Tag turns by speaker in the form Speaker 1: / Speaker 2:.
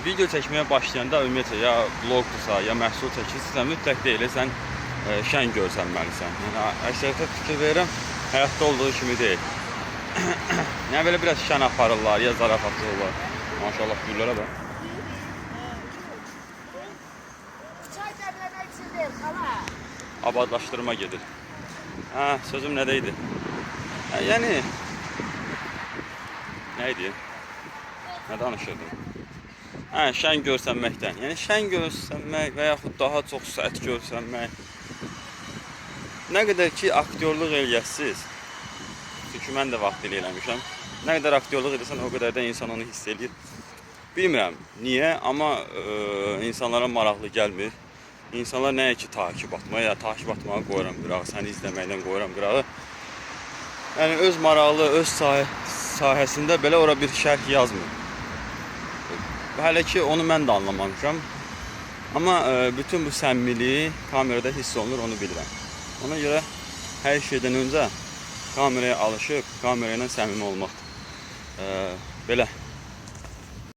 Speaker 1: video çəkməyə başlayanda ümumiyyətlə ya bloqdursa, ya məhsul çəkirsə, mütləq deyil, sən şən görsənməlisən. Yəni əksəriyyətə fikir verirəm, həyatda olduğu kimi deyil. Yəni belə biraz şən aparırlar, ya zarafatlı olurlar. Maşallah güllərə bax.
Speaker 2: Çay dəmləmək üçün deyil, xala.
Speaker 1: Abadlaşdırma gedir. Sözüm nədəydi? Yəni nə idi? Nə danışırdım? Şən görsənməkdən. Yəni şən görsənmək və yaxud daha çox sərt görsənmək. Nə qədər ki aktyorluq eləyəsiniz, çünki mən də vaxtilə eləmişəm. Nə qədər aktyorluq edirsən, o qədər də insan onu hiss edir. Bilmirəm niyə, amma insanlara maraqlı gəlmir. İnsanlar nəyə ki takip atmağa, ya takip atmağa qoyuram qırağı, səni izləməkdən qoyuram qırağı. Yəni öz maraqlı, öz sahəsində belə ora bir şərh yazmır. Hələ ki onu mən də anlamamışam. Amma bütün bu səmimilik kamerada hiss olunur, onu bilirəm. Ona görə hər şeydən öncə kameraya alışıb, kamera ilə səmimi olmaq. Belə.